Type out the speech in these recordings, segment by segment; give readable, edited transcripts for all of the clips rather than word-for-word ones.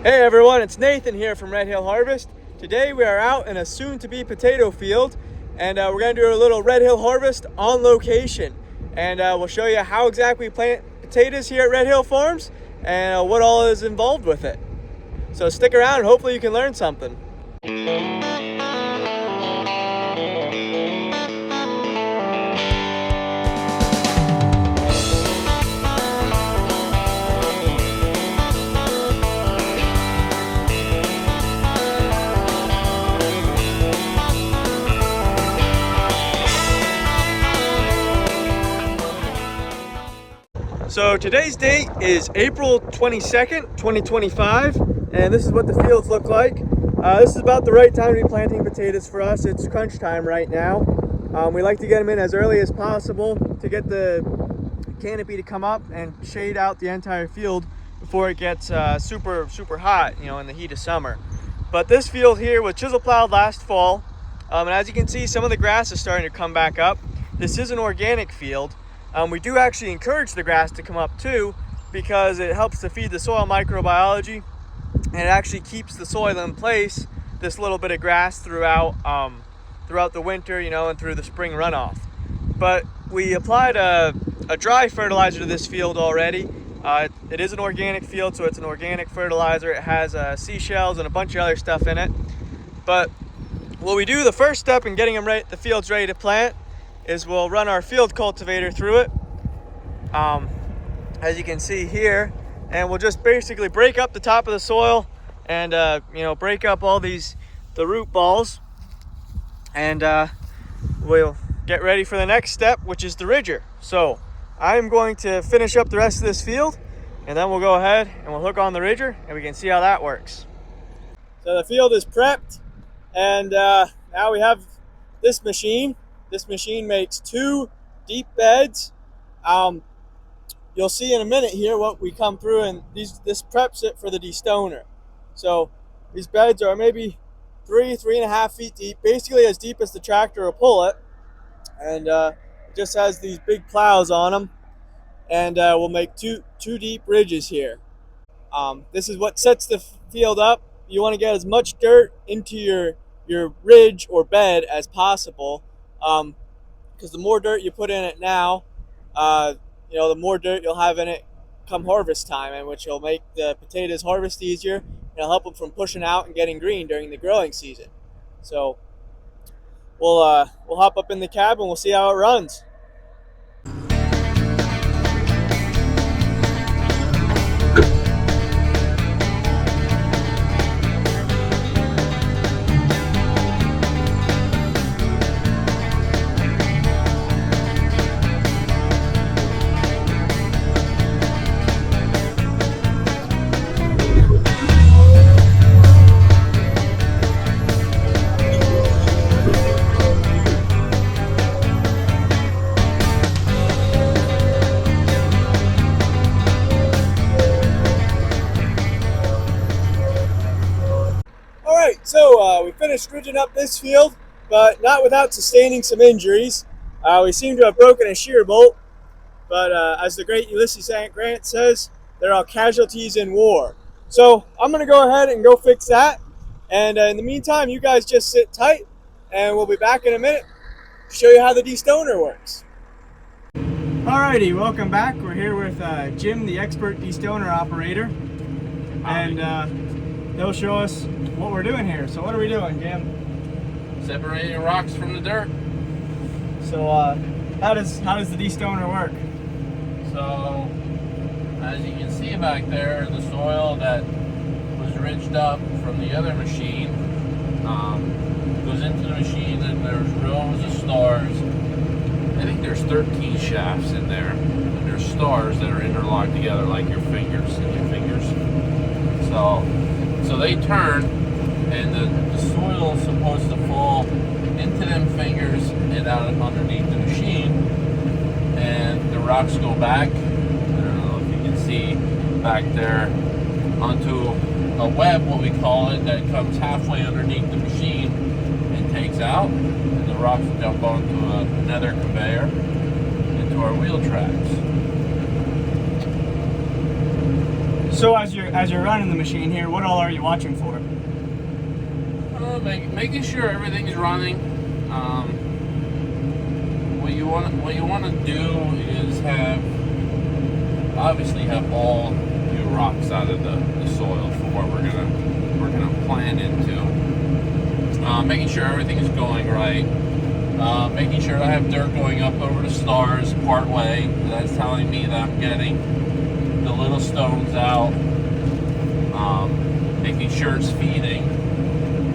Hey everyone, it's Nathan here from Red Hill Harvest. Today we are out in a soon-to-be potato field, and we're going to do a little Red Hill Harvest on location. And we'll show you how exactly we plant potatoes here at Red Hill Farms and what all is involved with it. So stick around and hopefully you can learn something. So today's date is April 22nd, 2025, and this is what the fields look like. This is about the right time to be planting potatoes for us. It's crunch time right now. We like to get them in as early as possible to get the canopy to come up and shade out the entire field before it gets super hot, in the heat of summer. But this field here was chisel plowed last fall, and as you can see, some of the grass is starting to come back up. This is an organic field. We do actually encourage the grass to come up too, because it helps to feed the soil microbiology, and it actually keeps the soil in place, this little bit of grass, throughout the winter, and through the spring runoff. But we applied a dry fertilizer to this field already. It is an organic field, so it's an organic fertilizer. It has seashells and a bunch of other stuff in it. But what we do, the first step in getting the fields ready to plant, is we'll run our field cultivator through it, as you can see here, and we'll just basically break up the top of the soil and break up all the root balls, and we'll get ready for the next step, which is the ridger. So I'm going to finish up the rest of this field, and then we'll go ahead and we'll hook on the ridger and we can see how that works. So the field is prepped, and now we have this machine. This machine makes 2 deep beds. You'll see in a minute here what we come through, and this preps it for the destoner. So these beds are maybe 3.5 feet deep, basically as deep as the tractor will pull it. And it just has these big plows on them, and we'll make two deep ridges here. This is what sets the field up. You want to get as much dirt into your ridge or bed as possible. Because the more dirt you put in it now, the more dirt you'll have in it come harvest time, and which will make the potatoes harvest easier, and it'll help them from pushing out and getting green during the growing season. So we'll hop up in the cab and we'll see how it runs. So we finished ridging up this field, but not without sustaining some injuries. We seem to have broken a shear bolt, but as the great Ulysses Grant says, they're all casualties in war. So I'm going to go ahead and go fix that, and in the meantime, you guys just sit tight, and we'll be back in a minute to show you how the destoner works. Alrighty, welcome back. We're here with Jim, the expert destoner operator, and they'll show us what we're doing here. So what are we doing, Jim? Separating rocks from the dirt. So how does the destoner work? So as you can see back there, the soil that was ridged up from the other machine goes into the machine, and there's rows of stars. I think there's 13 shafts in there, and there's stars that are interlocked together like your fingers. So they turn, and the soil is supposed to fall into them fingers and out underneath the machine, and the rocks go back. I don't know if you can see back there, onto a web, what we call it, that comes halfway underneath the machine and takes out, and the rocks jump onto another conveyor into our wheel tracks. So as you're running the machine here, what all are you watching for? Making sure everything's running. What you want to do is obviously have all new rocks out of the soil for what we're gonna plant into. Making sure everything is going right. Making sure I have dirt going up over the stars part way. That's telling me that I'm getting the little stones out. Making sure it's feeding.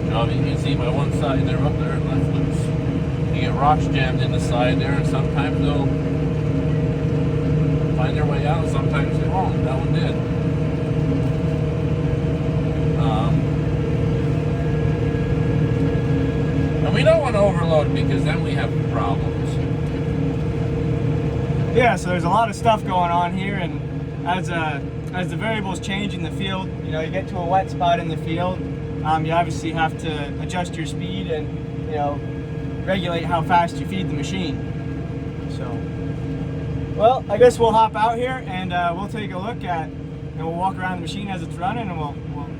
You can see my one side they're up there and left loose. You get rocks jammed in the side there, and sometimes they'll find their way out, and sometimes they won't. That one did. And we don't want to overload because then we have problems. Yeah, so there's a lot of stuff going on here, and as the variables change in the field, you get to a wet spot in the field, you obviously have to adjust your speed and regulate how fast you feed the machine. So, well, I guess we'll hop out here and we'll take a look at, and we'll walk around the machine as it's running, and we'll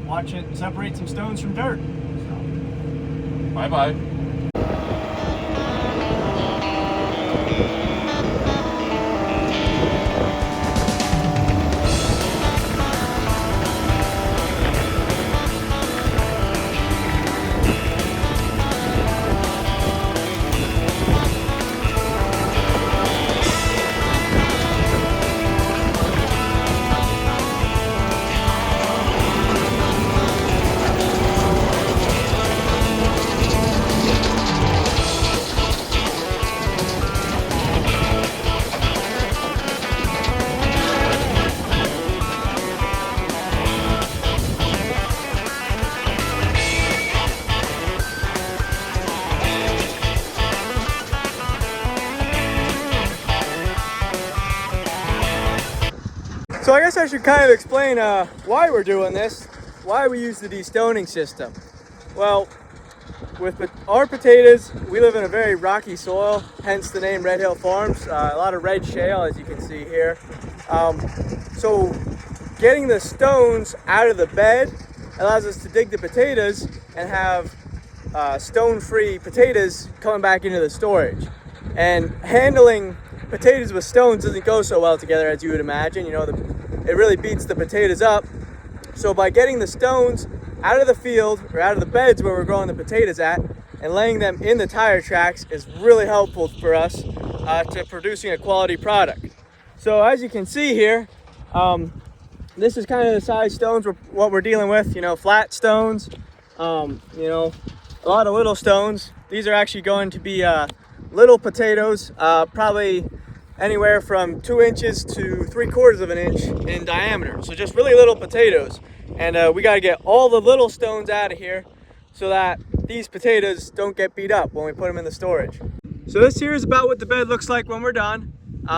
watch it separate some stones from dirt. So. Bye bye. So I guess I should kind of explain why we're doing this, why we use the destoning system. Well, with our potatoes, we live in a very rocky soil, hence the name Red Hill Farms. A lot of red shale, as you can see here. So getting the stones out of the bed allows us to dig the potatoes and have stone-free potatoes coming back into the storage. And handling potatoes with stones doesn't go so well together as you would imagine. It really beats the potatoes up. So by getting the stones out of the field or out of the beds where we're growing the potatoes at and laying them in the tire tracks is really helpful for us to producing a quality product. So as you can see here, this is kind of the size stones what we're dealing with. Flat stones, a lot of little stones. These are actually going to be little potatoes, probably anywhere from 2 inches to 3/4 of an inch in diameter. So just really little potatoes. And we got to get all the little stones out of here so that these potatoes don't get beat up when we put them in the storage. So this here is about what the bed looks like when we're done.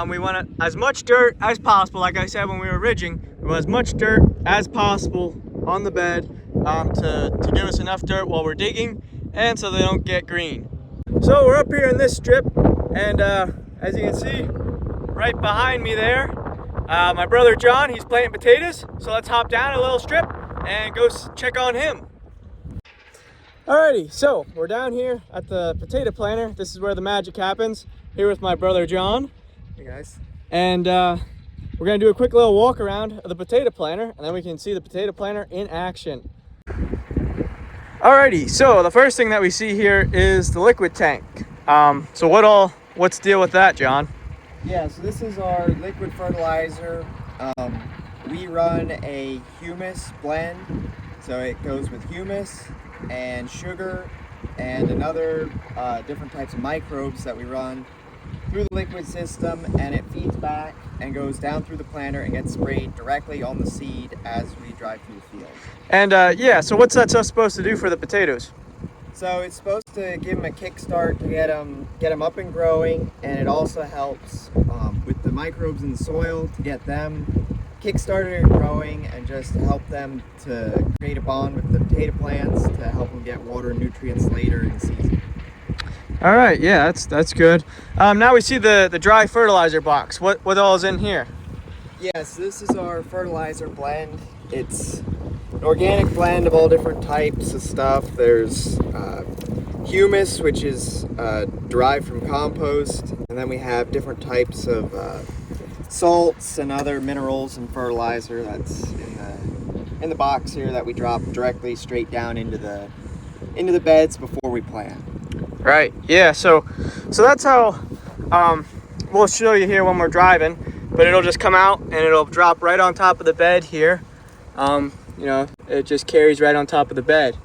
We want as much dirt as possible. Like I said when we were ridging, we want as much dirt as possible on the bed to give us enough dirt while we're digging and so they don't get green. So we're up here in this strip, and as you can see right behind me there, my brother John, he's planting potatoes. So let's hop down a little strip and go check on him. Alrighty, so we're down here at the potato planter. This is where the magic happens. Here with my brother John. Hey guys. And we're gonna do a quick little walk around of the potato planter, and then we can see the potato planter in action. Alrighty, so the first thing that we see here is the liquid tank. So what's the deal with that, John? Yeah, so this is our liquid fertilizer. We run a humus blend, so it goes with humus and sugar and another different types of microbes that we run through the liquid system, and it feeds back and goes down through the planter and gets sprayed directly on the seed as we drive through the field. And yeah, so what's that supposed to do for the potatoes? So it's supposed to give them a kickstart to get them up and growing, and it also helps with the microbes in the soil to get them kickstarted and growing, and just to help them to create a bond with the potato plants to help them get water and nutrients later in the season. All right, yeah, that's good. Now we see the dry fertilizer box. What all is in here? Yes, this is our fertilizer blend. It's an organic blend of all different types of stuff. There's humus, which is derived from compost, and then we have different types of salts and other minerals and fertilizer that's in the box here that we drop directly straight down into the beds before we plant. Right. Yeah. So that's how we'll show you here when we're driving, but it'll just come out and it'll drop right on top of the bed here. You know, it just carries right on top of the bed.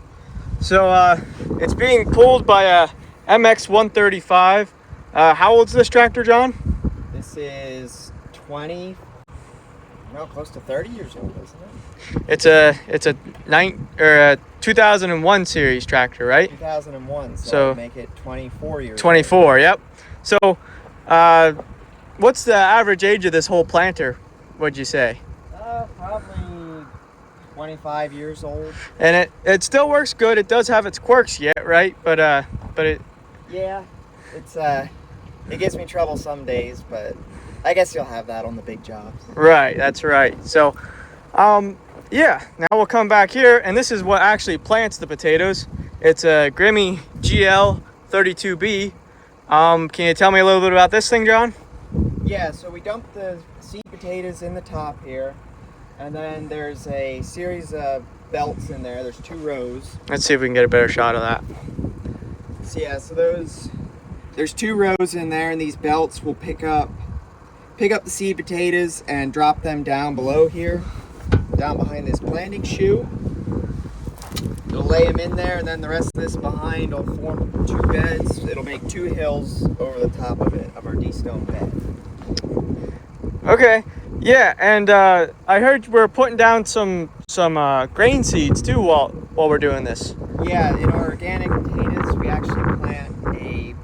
So it's being pulled by a MX 135. How old's this tractor, John? This is 20, well, close to 30 years old, isn't it? It's a 2001 series tractor, right? 2001, so So- make it 24 years 24. Yep. So what's the average age of this whole planter, would you say? old. Probably 25 years old. And it still works good. It does have its quirks yet, right? But it Yeah, it gives me trouble some days, but I guess you'll have that on the big jobs. right, that's right. So yeah, now we'll come back here, and this is what actually plants the potatoes. It's a Grimmy GL 32B. Can you tell me a little bit about this thing, John? Yeah, so we dump the seed potatoes in the top here, and then there's a series of belts in there. There's 2 rows. Let's see if we can get a better shot of that. So yeah, so there's 2 rows in there, and these belts will pick up the seed potatoes and drop them down below here, down behind this planting chute. It'll lay them in there, and then the rest of this behind will form 2 beds. It'll make 2 hills over the top of it, of our destone bed. Okay. Yeah, and I heard we're putting down some grain seeds too while we're doing this. Yeah, in our organic potatoes, we actually plant a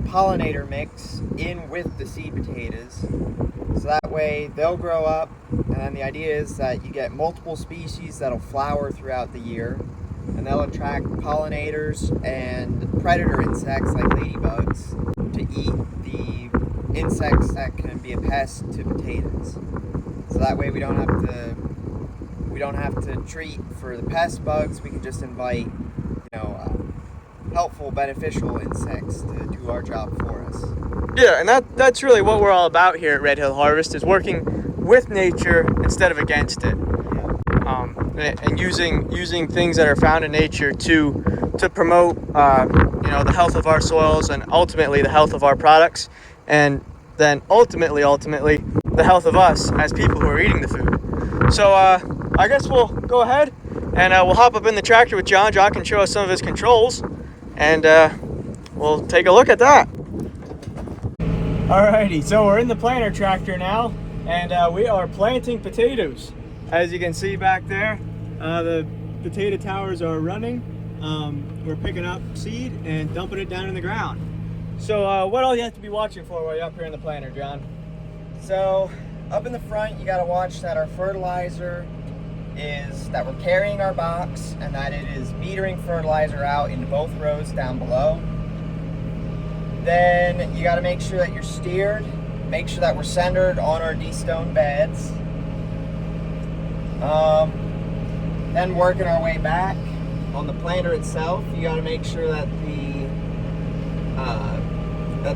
pollinator mix in with the seed potatoes. So that way they'll grow up, and then the idea is that you get multiple species that'll flower throughout the year, and they'll attract pollinators and predator insects like ladybugs to eat the insects that can be a pest to potatoes. So that way we don't have to treat for the pest bugs. We can just invite, helpful, beneficial insects to do our job for us. Yeah, and that's really what we're all about here at Red Hill Harvest, is working with nature instead of against it. And using things that are found in nature to promote the health of our soils, and ultimately the health of our products, and then ultimately the health of us as people who are eating the food. So I guess we'll go ahead and we'll hop up in the tractor with John. John can show us some of his controls, and we'll take a look at that. Alrighty, so we're in the planter tractor now, and we are planting potatoes. As you can see back there, the potato towers are running. We're picking up seed and dumping it down in the ground. So what all you have to be watching for while you're up here in the planter, John? So up in the front, you got to watch that our fertilizer is that we're carrying our box, and that it is metering fertilizer out into both rows down below. Then you got to make sure that you're steered, make sure that we're centered on our destone beds. Then working our way back on the planter itself, you got to make sure that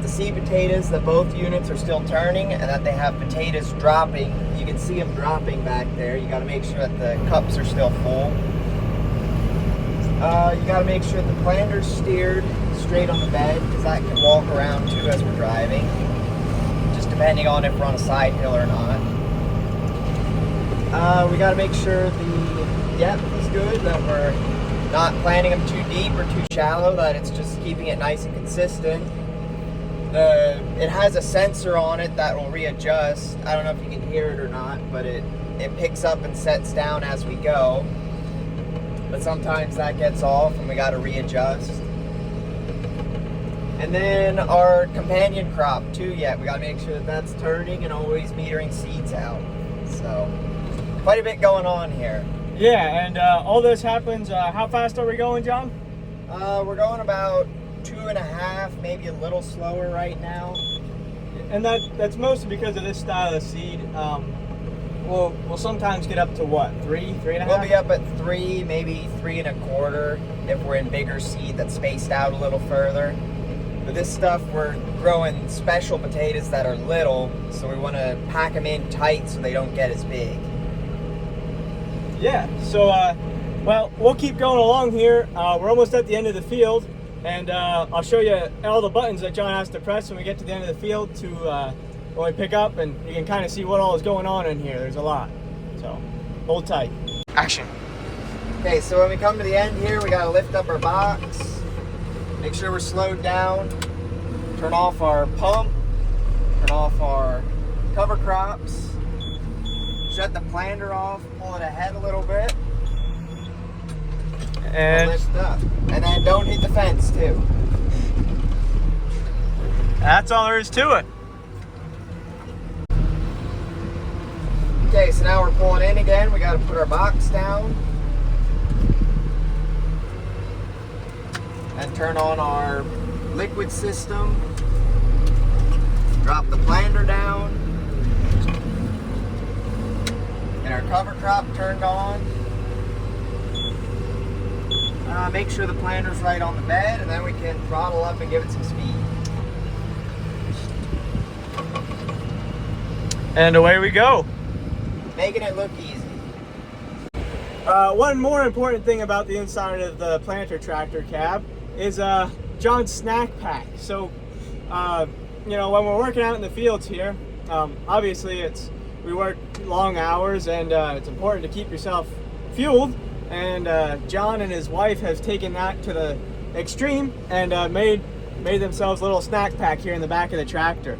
the seed potatoes, that both units are still turning, and that they have potatoes dropping. You can see them dropping back there. You got to make sure that the cups are still full. You got to make sure that the planter's steered straight on the bed, because that can walk around too as we're driving, just depending on if we're on a side hill or not. We got to make sure the depth is good, that we're not planting them too deep or too shallow, that it's just keeping it nice and consistent. It has a sensor on it that will readjust. I don't know if you can hear it or not, but it picks up and sets down as we go. But sometimes that gets off and we got to readjust. And then our companion crop too, we got to make sure that that's turning and always metering seeds out. So quite a bit going on here. Yeah, and all this happens, how fast are we going, John? We're going about 2.5, maybe a little slower right now. And that's mostly because of this style of seed. we'll sometimes get up to what, 3.5? We'll be up at 3, maybe 3.25 if we're in bigger seed that's spaced out a little further. But this stuff, we're growing special potatoes that are little, so we want to pack them in tight so they don't get as big. Yeah, so, well, we'll keep going along here. We're almost at the end of the field, and I'll show you all the buttons that John has to press when we get to the end of the field to when we pick up, and you can kind of see what all is going on in here. There's a lot, so hold tight. Action. Okay, so when we come to the end here, we got to lift up our box, make sure we're slowed down, turn off our pump, turn off our cover crops, shut the planter off, pull it ahead a little bit, and lift up. And then don't hit the fence too. That's all there is to it. Okay, so now we're pulling in again. We got to put our box down and turn on our liquid system. Drop the planter down. Get our cover crop turned on. Make sure the planter's right on the bed, and then we can throttle up and give it some speed. And away we go. Making it look easy. One more important thing about the inside of the planter tractor cab is John's snack pack. So, you know, when we're working out in the fields here, obviously we work long hours, and it's important to keep yourself fueled. And John and his wife have taken that to the extreme and made themselves a little snack pack here in the back of the tractor.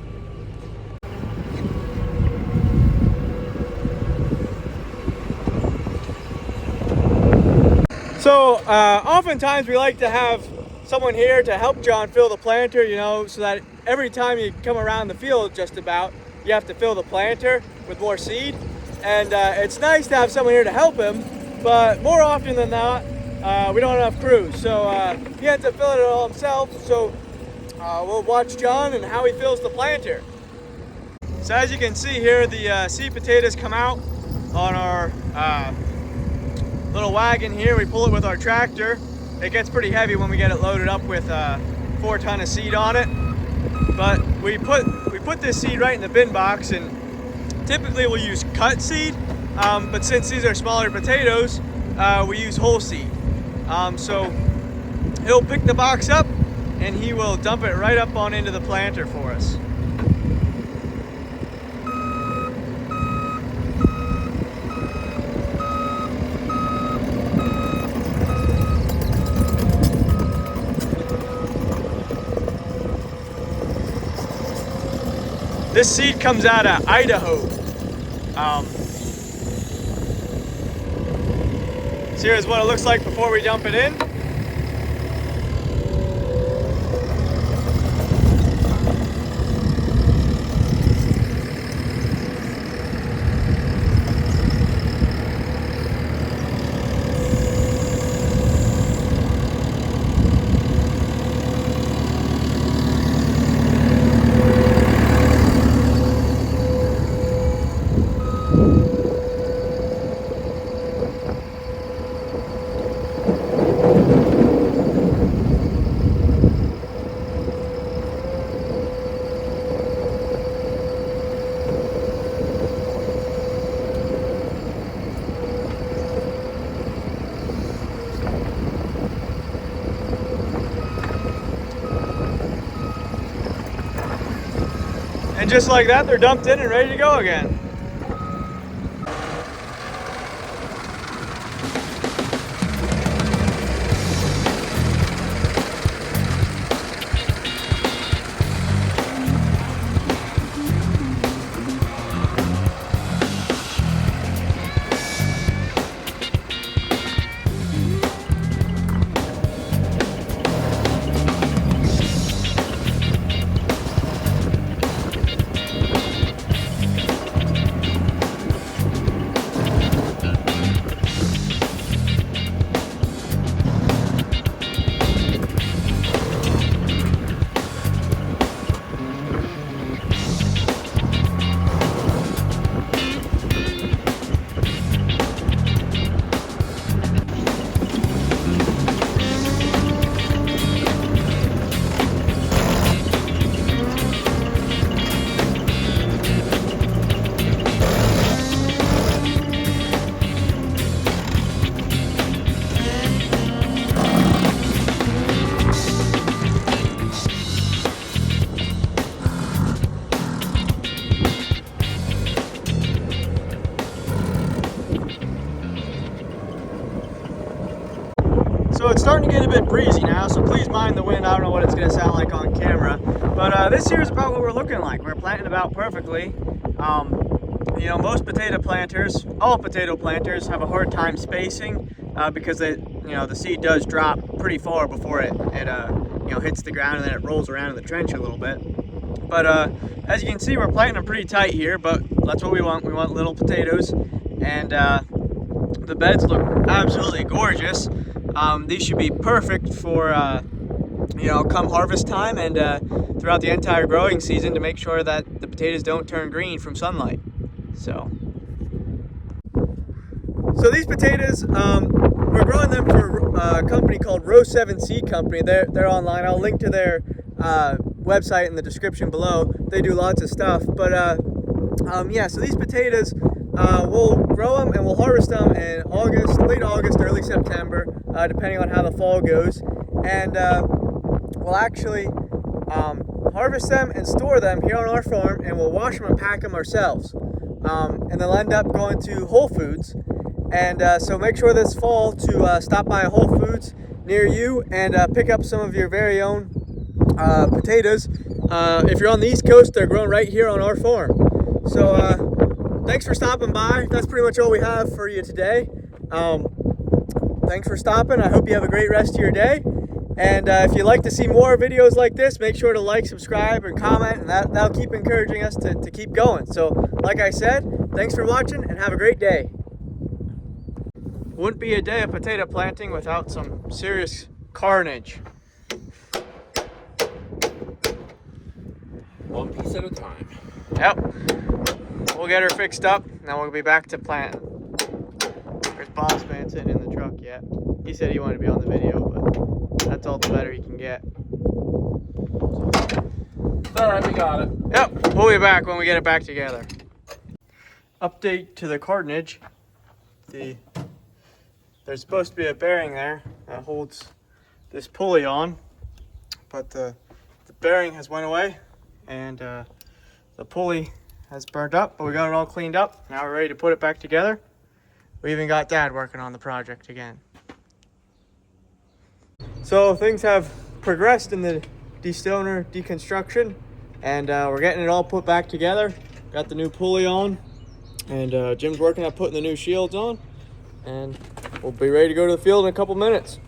So oftentimes we like to have someone here to help John fill the planter, you know, so that every time you come around the field just about, you have to fill the planter with more seed. And it's nice to have someone here to help him, but more often than not, we don't have enough crews. So he ends up filling it all himself. So we'll watch John and how he fills the planter. So as you can see here, the seed potatoes come out on our little wagon here. We pull it with our tractor. It gets pretty heavy when we get it loaded up with 4 tons of seed on it. But we put this seed right in the bin box, and typically we'll use cut seed. But since these are smaller potatoes, we use whole seed. So he'll pick the box up and he will dump it right up on into the planter for us. This seed comes out of Idaho. So here's what it looks like before we dump it in. And just like that, they're dumped in and ready to go again. So it's starting to get a bit breezy now, so please mind the wind. I don't know what it's going to sound like on camera. But this here is about what we're looking like. We're planting about perfectly. You know, most potato planters, all potato planters have a hard time spacing because you know, the seed does drop pretty far before it you know, hits the ground, and then it rolls around in the trench a little bit. But as you can see, we're planting them pretty tight here, but that's what we want. We want little potatoes, and the beds look absolutely gorgeous. These should be perfect for you know, come harvest time and throughout the entire growing season, to make sure that the potatoes don't turn green from sunlight. So these potatoes, we're growing them for a company called Row 7 Seed Company. They're online. I'll link to their website in the description below. They do lots of stuff. But yeah, so these potatoes, we'll grow them and we'll harvest them in August, late August, early September, depending on how the fall goes. And we'll actually harvest them and store them here on our farm, and we'll wash them and pack them ourselves. And they'll end up going to Whole Foods. And so make sure this fall to stop by a Whole Foods near you and pick up some of your very own potatoes. If you're on the East Coast, they're grown right here on our farm. So thanks for stopping by. That's pretty much all we have for you today. Thanks for stopping. I hope you have a great rest of your day. And if you'd like to see more videos like this, make sure to like, subscribe, and comment, and that'll keep encouraging us to keep going. So like I said, thanks for watching and have a great day. Wouldn't be a day of potato planting without some serious carnage. One piece at a time. Yep. We'll get her fixed up, and then we'll be back to planting. There's Boss Man sitting in the truck yet. He said he wanted to be on the video, but that's all the better he can get. Alright, we got it. Yep, we'll be back when we get it back together. Update to the cartonnage. There's supposed to be a bearing there that holds this pulley on, but the bearing has went away, and the pulley has burnt up, but we got it all cleaned up. Now we're ready to put it back together. We even got Dad working on the project again. So things have progressed in the destoner deconstruction, and we're getting it all put back together. Got the new pulley on, and Jim's working on putting the new shields on, and we'll be ready to go to the field in a couple minutes.